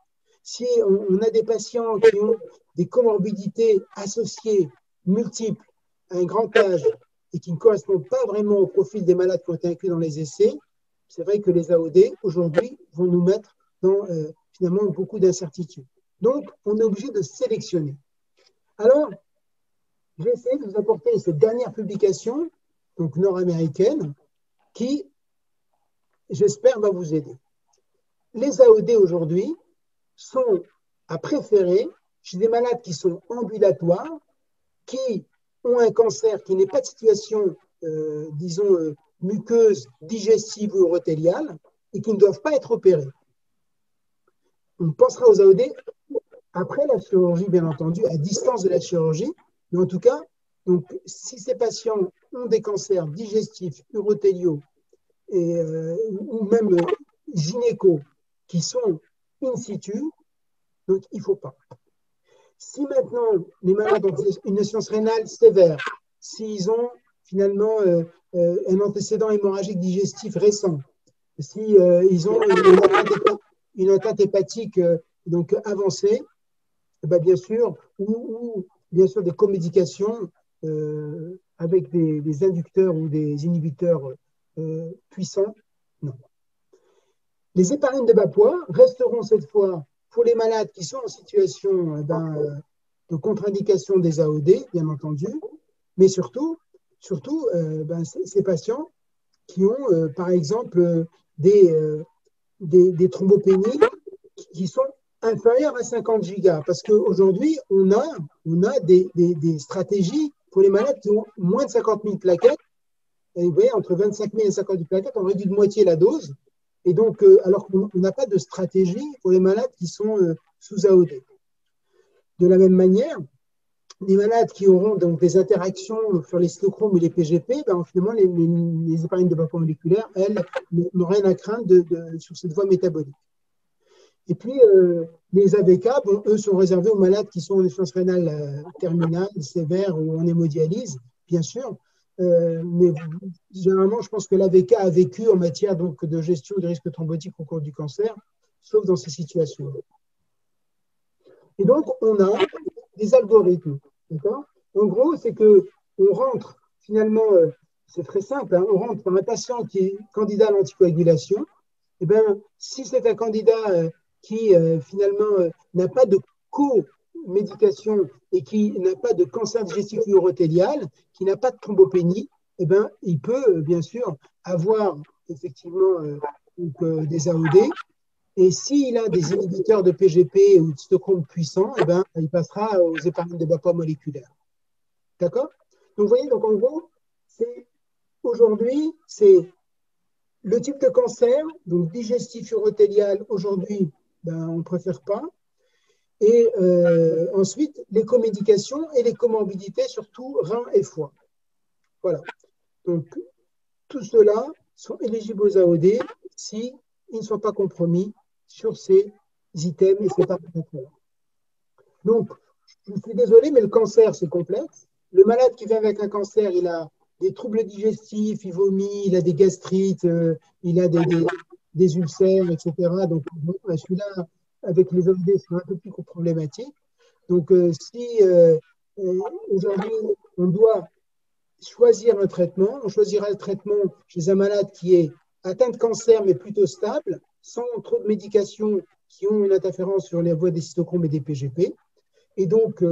Si on a des patients qui ont des comorbidités associées, multiples, à un grand âge, et qui ne correspondent pas vraiment au profil des malades qui ont été inclus dans les essais, c'est vrai que les AOD, aujourd'hui, vont nous mettre dans finalement beaucoup d'incertitudes. Donc, on est obligé de sélectionner. Alors, j'ai essayé de vous apporter cette dernière publication, donc nord-américaine, qui, j'espère, va vous aider. Les AOD aujourd'hui sont à préférer chez des malades qui sont ambulatoires, qui ont un cancer qui n'est pas de situation, disons, muqueuse, digestive ou urothéliale, et qui ne doivent pas être opérés. On pensera aux AOD après la chirurgie, bien entendu, à distance de la chirurgie, mais en tout cas, donc, si ces patients ont des cancers digestifs, urothéliaux, ou même gynéco, qui sont in situ, donc il ne faut pas. Si maintenant les malades ont une insuffisance rénale sévère, s'ils ont finalement un antécédent hémorragique digestif récent, s'ils ont une atteinte hépatique donc avancée, ben bien sûr, ou bien sûr des comédications avec des inducteurs ou des inhibiteurs puissants, non. Les héparines de bas poids resteront cette fois pour les malades qui sont en situation de contre-indication des AOD, bien entendu, mais surtout ces patients qui ont, par exemple, des thrombopénies qui sont inférieures à 50 gigas. Parce qu'aujourd'hui, on a des stratégies pour les malades qui ont moins de 50 000 plaquettes. Et vous voyez, entre 25 000 et 50 000 plaquettes, on réduit de moitié la dose. Et donc, alors qu'on n'a pas de stratégie pour les malades qui sont sous AOD. De la même manière, les malades qui auront donc des interactions sur les cytochromes et les PGP, ben, finalement, les héparines de bas poids moléculaire, elles, n'ont rien à craindre sur cette voie métabolique. Et puis, les AVK, bon, eux, sont réservés aux malades qui sont en insuffisance rénale terminale, sévère ou en hémodialyse, bien sûr. Mais généralement, je pense que l'AVK a vécu en matière donc, de gestion des risques thrombotiques au cours du cancer, sauf dans ces situations. Et donc, on a des algorithmes. En gros, c'est qu'on rentre, finalement, c'est très simple, hein, on rentre dans un patient qui est candidat à l'anticoagulation. Et bien, si c'est un candidat qui, finalement, n'a pas de co-médication et qui n'a pas de cancer digestif ou urothélial, qui n'a pas de thrombopénie, eh ben, il peut bien sûr avoir effectivement des AOD. Et s'il a des inhibiteurs de PGP ou de cytochrome puissants, eh ben, il passera aux héparines de bas poids moléculaire. D'accord? Donc, vous voyez, donc en gros, aujourd'hui, c'est le type de cancer, donc digestif urothélial, aujourd'hui, ben, on ne préfère pas. Et ensuite, les comédications et les comorbidités, surtout reins et foie. Voilà. Donc, tout cela sont éligibles aux AOD s'ils ne sont pas compromis sur ces items et ces paramètres-là. Donc, je suis désolé, mais le cancer, c'est complexe. Le malade qui vient avec un cancer, il a des troubles digestifs, il vomit, il a des gastrites, il a des ulcères, etc. Donc, celui-là, avec les AOD, c'est un peu plus problématique. Donc, si aujourd'hui, on doit choisir un traitement, on choisira le traitement chez un malade qui est atteint de cancer, mais plutôt stable, sans trop de médications qui ont une interférence sur les voies des cytochromes et des PGP. Et donc,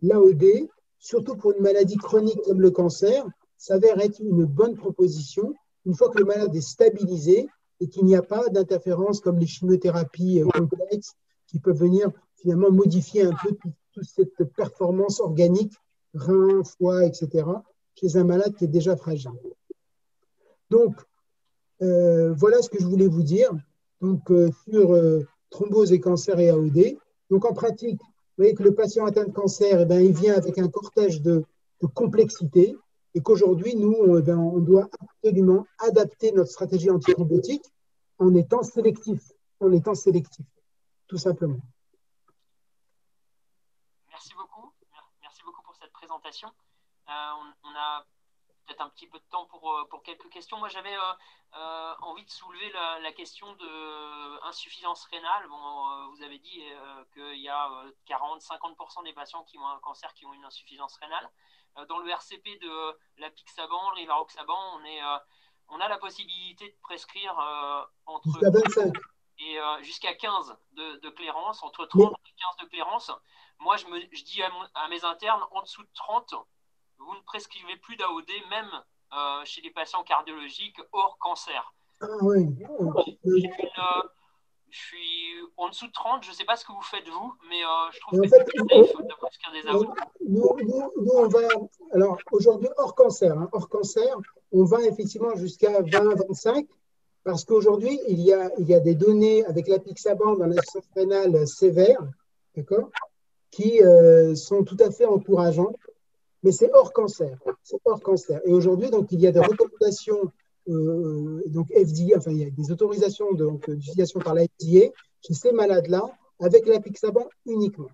l'AOD, surtout pour une maladie chronique comme le cancer, s'avère être une bonne proposition une fois que le malade est stabilisé et qu'il n'y a pas d'interférence comme les chimiothérapies complexes qui peuvent venir finalement modifier un peu toute cette performance organique, rein, foie, etc., chez un malade qui est déjà fragile. Donc, voilà ce que je voulais vous dire donc, sur thrombose et cancer et AOD. Donc, en pratique, vous voyez que le patient atteint de cancer, eh bien, il vient avec un cortège de complexité. et qu'aujourd'hui, nous, on doit absolument adapter notre stratégie antithrombotique en étant sélectif, tout simplement. Merci beaucoup. Merci beaucoup pour cette présentation. On a peut-être un petit peu de temps pour quelques questions. Moi, j'avais envie de soulever la question de insuffisance rénale. Bon, vous avez dit qu'il y a 40-50% des patients qui ont un cancer qui ont une insuffisance rénale. Dans le RCP de l'apixaban, le rivaroxaban, on a la possibilité de prescrire entre jusqu'à 25 et jusqu'à 15 de clairance, entre 30 et 15 de clairance. Moi, je dis à mes internes, en dessous de 30, vous ne prescrivez plus d'AOD, même chez les patients cardiologiques hors cancer. Ah oui. Je suis en dessous de 30, je ne sais pas ce que vous faites vous, mais je trouve que c'est safe de prescrire des AOD. Nous, on va, alors aujourd'hui, hors cancer, on va effectivement jusqu'à 20-25, parce qu'aujourd'hui, il y a des données avec l'apixaban dans l'insuffisance rénale sévère, d'accord, qui sont tout à fait encourageantes. Mais c'est hors cancer. Et aujourd'hui, donc, il y a des recommandations, donc FDA, enfin, il y a des autorisations d'utilisation par la FDA chez ces malades-là, avec l'apixaban uniquement.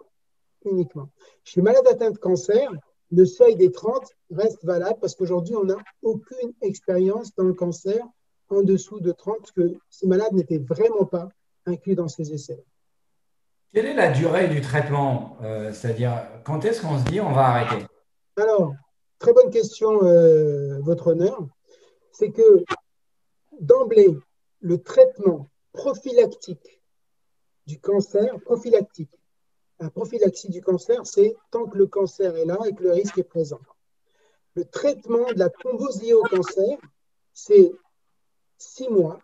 Chez les malades atteints de cancer, le seuil des 30 reste valable parce qu'aujourd'hui, on n'a aucune expérience dans le cancer en dessous de 30, parce que ces malades n'étaient vraiment pas inclus dans ces essais. Quelle est la durée du traitement? C'est-à-dire, quand est-ce qu'on se dit on va arrêter? Alors, très bonne question, votre honneur. C'est que d'emblée, le traitement prophylactique du cancer, la prophylaxie du cancer, c'est tant que le cancer est là et que le risque est présent. Le traitement de la thrombose liée au cancer, c'est 6 mois.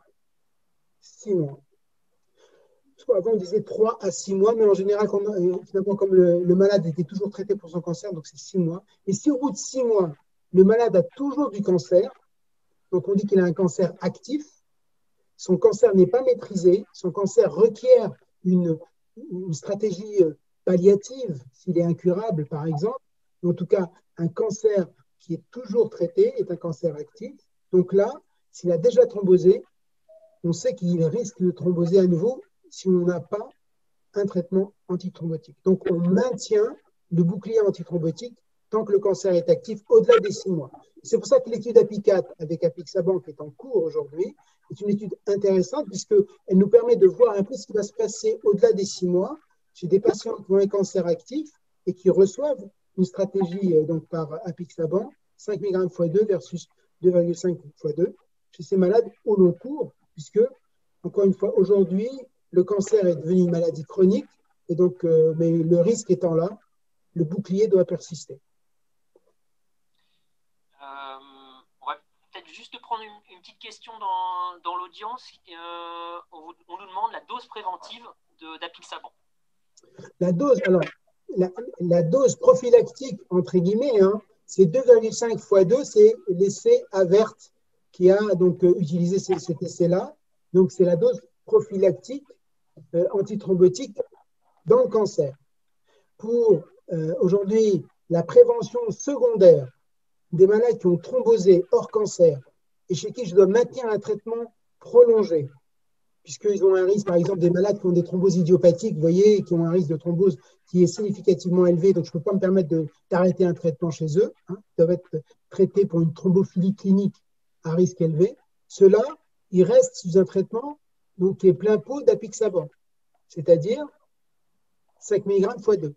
6 mois. Avant, on disait 3 à 6 mois, mais en général, finalement, comme le malade était toujours traité pour son cancer, donc c'est 6 mois. Et si au bout de 6 mois, le malade a toujours du cancer, donc on dit qu'il a un cancer actif, son cancer n'est pas maîtrisé, son cancer requiert une stratégie palliative, s'il est incurable, par exemple. En tout cas, un cancer qui est toujours traité est un cancer actif. Donc là, s'il a déjà thrombosé, on sait qu'il risque de thromboser à nouveau si on n'a pas un traitement antithrombotique. Donc, on maintient le bouclier antithrombotique tant que le cancer est actif au-delà des 6 mois. C'est pour ça que l'étude APICAT avec apixaban qui est en cours aujourd'hui est une étude intéressante puisqu'elle nous permet de voir un peu ce qui va se passer au-delà des 6 mois chez des patients qui ont un cancer actif et qui reçoivent une stratégie donc par apixaban, 5 mg x 2 versus 2,5 x 2 chez ces malades au long cours, puisque, encore une fois, aujourd'hui, le cancer est devenu une maladie chronique, et donc, mais le risque étant là, le bouclier doit persister. On va peut-être juste prendre une petite question dans l'audience. On nous demande la dose préventive d'apixaban. La dose, alors, la dose prophylactique, entre guillemets, hein, c'est 2,5 x 2, c'est l'essai AVERT qui a donc utilisé cet essai-là. Donc, c'est la dose prophylactique antithrombotique dans le cancer. Pour aujourd'hui, la prévention secondaire des malades qui ont thrombosé hors cancer et chez qui je dois maintenir un traitement prolongé, puisqu'ils ont un risque, par exemple, des malades qui ont des thromboses idiopathiques, vous voyez, qui ont un risque de thrombose qui est significativement élevé, donc je ne peux pas me permettre d'arrêter un traitement chez eux, hein, ils doivent être traités pour une thrombophilie clinique à risque élevé. Ceux-là, ils restent sous un traitement donc, qui est plein pot d'apixaban, c'est-à-dire 5 mg x 2.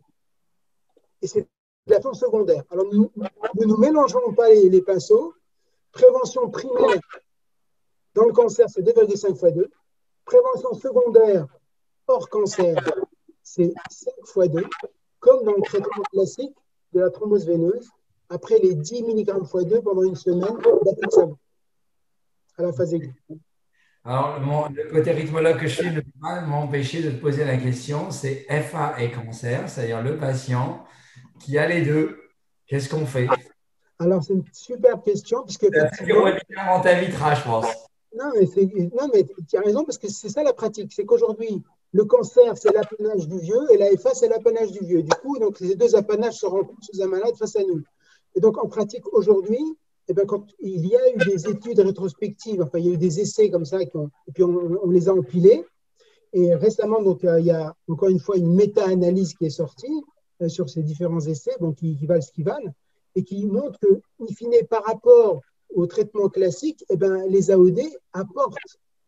Et c'est de la forme secondaire. Alors, nous ne nous mélangeons pas les pinceaux. Prévention primaire dans le cancer, c'est 2,5 x 2. Prévention secondaire hors cancer, c'est 5 x 2, comme dans le traitement classique de la thrombose veineuse, après les 10 mg x 2 pendant une semaine d'apixaban à la phase aiguë. Alors, le côté rythmologue que je suis ne peut pas m'empêcher de te poser la question, c'est FA et cancer, c'est-à-dire le patient qui a les deux, qu'est-ce qu'on fait? Alors, c'est une superbe question, puisque C'est un webinaire en t'invitera, je pense. Non, mais tu as raison, parce que c'est ça la pratique, c'est qu'aujourd'hui, le cancer, c'est l'apanage du vieux, et la FA, c'est l'apanage du vieux. Du coup, donc, les deux apanages se rencontrent sous un malade face à nous. Et donc, en pratique, aujourd'hui, eh ben, quand il y a eu des études rétrospectives, enfin, il y a eu des essais comme ça, et puis on les a empilés. Et récemment, donc, il y a encore une fois une méta-analyse qui est sortie sur ces différents essais, bon, qui valent ce qu'ils valent, et qui montre que, in fine, par rapport au traitement classique, eh ben, les AOD apportent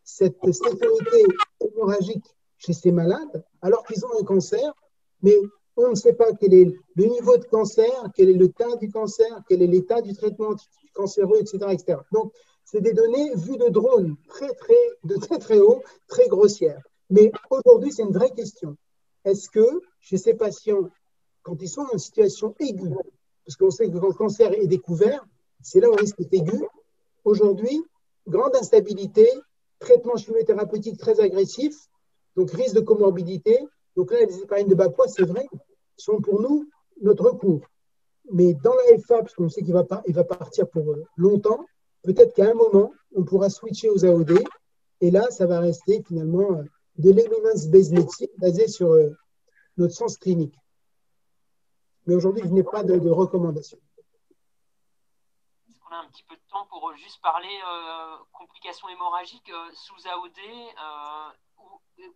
cette sécurité hémorragique chez ces malades, alors qu'ils ont un cancer, mais on ne sait pas quel est le niveau de cancer, quel est le tas du cancer, quel est l'état du traitement cancéreux, etc., etc. Donc, c'est des données vues de drone, de très haut, très grossières. Mais aujourd'hui, c'est une vraie question. Est-ce que chez ces patients, quand ils sont en situation aiguë, parce qu'on sait que quand le cancer est découvert, c'est là où le risque est aigu, aujourd'hui, grande instabilité, traitement chimiothérapeutique très agressif, donc risque de comorbidité. Donc là, les héparines de bas poids, c'est vrai, sont pour nous notre recours. Mais dans la FA, parce qu'on sait qu'il va partir pour longtemps, peut-être qu'à un moment, on pourra switcher aux AOD. Et là, ça va rester finalement de l'evidence-based medicine basée sur notre sens clinique. Mais aujourd'hui, je n'ai pas de recommandation. Est-ce qu'on a un petit peu de temps pour juste parler complications hémorragiques sous AOD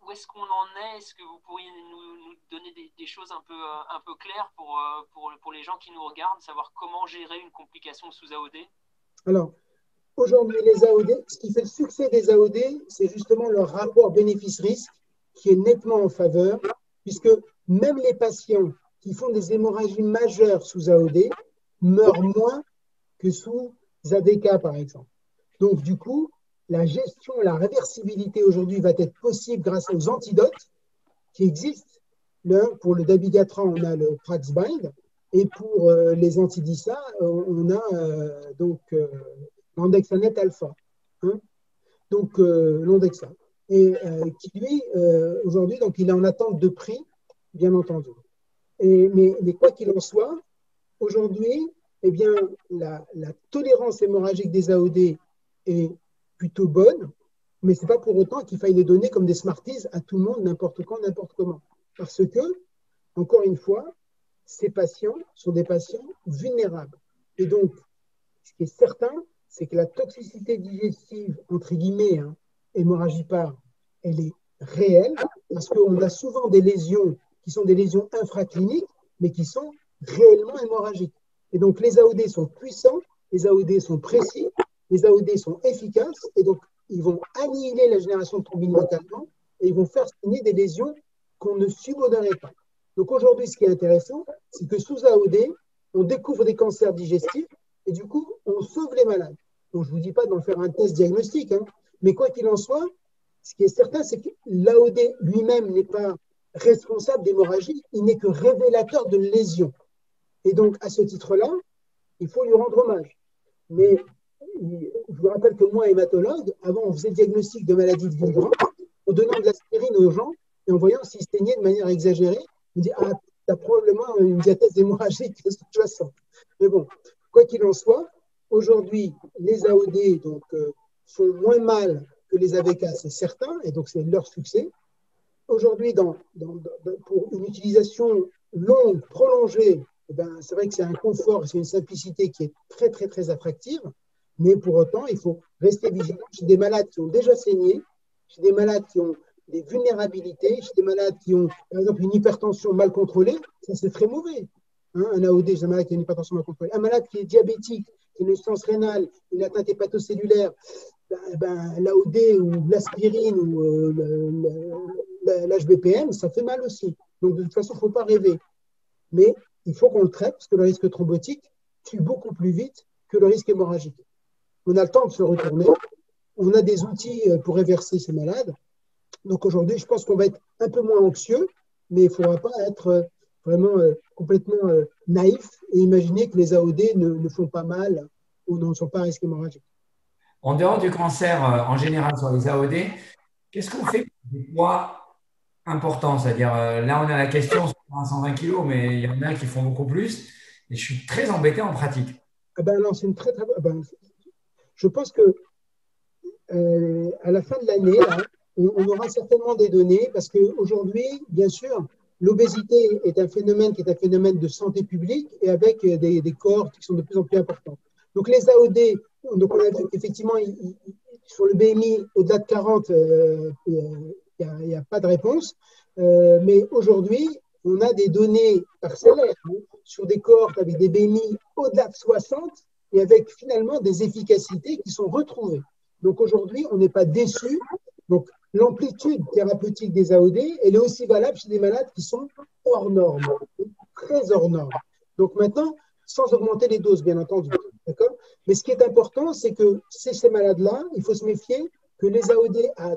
où est-ce qu'on en est? Est-ce que vous pourriez nous donner des choses un peu claires pour les gens qui nous regardent, savoir comment gérer une complication sous AOD? Alors, aujourd'hui, les AOD, ce qui fait le succès des AOD, c'est justement leur rapport bénéfice-risque qui est nettement en faveur, puisque même les patients qui font des hémorragies majeures sous AOD meurent moins que sous ADK, par exemple. Donc, du coup, la gestion, la réversibilité aujourd'hui va être possible grâce aux antidotes qui existent. Pour le dabigatran, on a le Praxbind, et pour les antidisa, on a l'Andexanet alpha. Hein, donc, l'Andexa. Et qui, lui, aujourd'hui, donc, il est en attente de prix, bien entendu. Mais quoi qu'il en soit, aujourd'hui, eh bien, la tolérance hémorragique des AOD est plutôt bonne, mais ce n'est pas pour autant qu'il faille les donner comme des Smarties à tout le monde, n'importe quand, n'importe comment. Parce que, encore une fois, ces patients sont des patients vulnérables. Et donc, ce qui est certain, c'est que la toxicité digestive, entre guillemets, hémorragie par, elle est réelle, parce qu'on a souvent des lésions qui sont des lésions infracliniques, mais qui sont réellement hémorragiques. Et donc, les AOD sont puissants, les AOD sont précis, les AOD sont efficaces, et donc, ils vont annihiler la génération de thrombine localement, et ils vont faire signer des lésions qu'on ne subordonnerait pas. Donc, aujourd'hui, ce qui est intéressant, c'est que sous AOD, on découvre des cancers digestifs, et du coup, on sauve les malades. Donc, je ne vous dis pas d'en faire un test diagnostique, mais quoi qu'il en soit, ce qui est certain, c'est que l'AOD lui-même n'est pas responsable d'hémorragie, il n'est que révélateur de lésions. Et donc, à ce titre-là, il faut lui rendre hommage. Mais je vous rappelle que moi, hématologue, avant, on faisait le diagnostic de maladie de Villegrand en donnant de l'aspirine aux gens et en voyant s'ils se teignaient de manière exagérée. On dit, ah, tu as probablement une diathèse hémorragique de toute façon. Mais bon, quoi qu'il en soit, aujourd'hui, les AOD donc, font moins mal que les AVK, c'est certain, et donc c'est leur succès. Aujourd'hui, pour une utilisation longue, prolongée, eh ben, c'est vrai que c'est un confort, c'est une simplicité qui est très, très, très attractive, mais pour autant, il faut rester vigilant chez des malades qui ont déjà saigné, chez des malades qui ont des vulnérabilités, chez des malades qui ont, par exemple, une hypertension mal contrôlée, ça c'est très mauvais. Un AOD, c'est un malade qui a une hypertension mal contrôlée. Un malade qui est diabétique, qui a une insuffisance rénale, une atteinte hépatocellulaire, l'AOD ou l'aspirine ou l'HBPM, ça fait mal aussi. Donc, de toute façon, il ne faut pas rêver. Mais il faut qu'on le traite parce que le risque thrombotique tue beaucoup plus vite que le risque hémorragique. On a le temps de se retourner. On a des outils pour réverser ces malades. Donc, aujourd'hui, je pense qu'on va être un peu moins anxieux, mais il ne faudra pas être vraiment complètement naïf et imaginer que les AOD ne font pas mal ou ne sont pas à risque hémorragique. En dehors du cancer, en général, sur les AOD, qu'est-ce qu'on fait pour des poids importants? C'est-à-dire, là, on a la question sur 120 kg, mais il y en a qui font beaucoup plus. Et je suis très embêté en pratique. Non, c'est une très, très bonne. Je pense que à la fin de l'année, on aura certainement des données parce qu'aujourd'hui, bien sûr, l'obésité est un phénomène qui est un phénomène de santé publique et avec des cohortes qui sont de plus en plus importantes. Donc les AOD, donc on a vu qu'effectivement, sur le BMI, au-delà de 40, il n'y a pas de réponse. Mais aujourd'hui, on a des données parcellaires sur des cohortes avec des BMI au-delà de 60 et avec finalement des efficacités qui sont retrouvées. Donc aujourd'hui, on n'est pas déçu. Donc l'amplitude thérapeutique des AOD, elle est aussi valable chez des malades qui sont hors normes, très hors normes. Donc maintenant, sans augmenter les doses, bien entendu. D'accord ? Mais ce qui est important, c'est que ces malades-là, il faut se méfier que les AOD à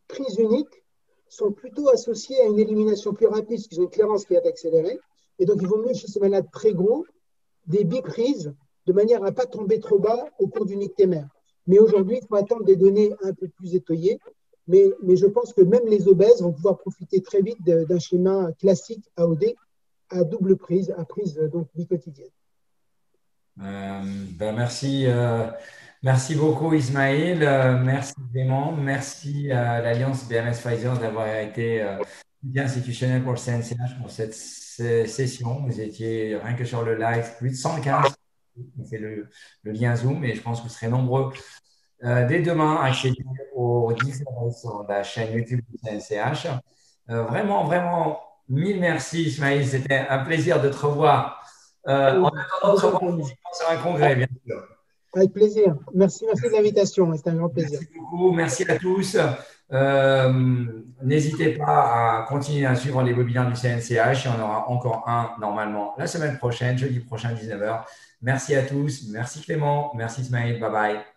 prise unique sont plutôt associés à une élimination plus rapide, parce qu'ils ont une clairance qui est accélérée. Et donc, il vaut mieux chez ces malades très gros, des biprises, de manière à ne pas tomber trop bas au cours d'une ictémère. Mais aujourd'hui, il faut attendre des données un peu plus étoillées. Mais je pense que même les obèses vont pouvoir profiter très vite d'un schéma classique AOD à double prise, à prise donc biquotidienne. Merci. Merci beaucoup Ismaël, merci Clément, merci à l'Alliance BMS Pfizer d'avoir été soutien institutionnel pour le CNCH pour cette session. Vous étiez rien que sur le live plus de 115, c'est le lien Zoom et je pense que vous serez nombreux dès demain à accéder aux différents sur la chaîne YouTube du CNCH. Vraiment, vraiment, mille merci Ismaël, c'était un plaisir de te revoir. En attendant de se revoir sur un congrès, bien sûr. Avec plaisir. Merci de l'invitation. C'est un grand plaisir. Merci beaucoup. Merci à tous. N'hésitez pas à continuer à suivre les webinaires du CNCH. Il y en aura encore un normalement la semaine prochaine, jeudi prochain, 19h. Merci à tous. Merci Clément. Merci Ismaël. Bye bye.